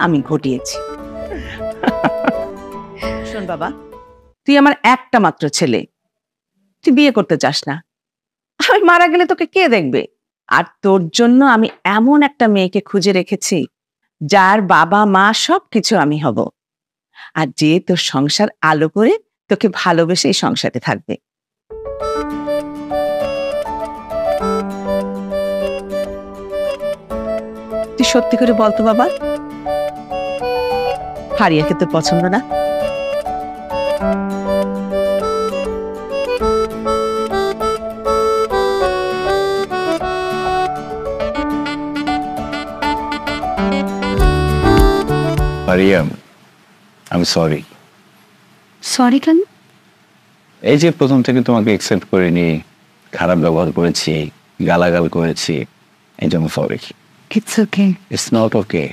আমি ঘটিয়েছি। শোন বাবা, তুই আমার একটা মাত্র ছেলে, তুই বিয়ে করতে চাস না। আমি মারা গেলে তোকে কে দেখবে? আর তোর জন্য আমি এমন একটা মেয়েকে খুঁজে রেখেছি যার বাবা মা সবকিছু আমি হব, আর যে তোর সংসার আলো করে তোকে ভালোবেসে এই সংসারে থাকবে। তুই সত্যি করে বলতো বাবা, ফারিয়াকে তোর পছন্দ না? ফারিয়া, আমি সরি। সরি কেন? এই যে প্রথম থেকে তোমাকে একসেপ্ট করিনি, খারাপ ব্যবহার করেছি, গালাগাল করেছি, এই জন্য sorry. It's okay. It's not okay.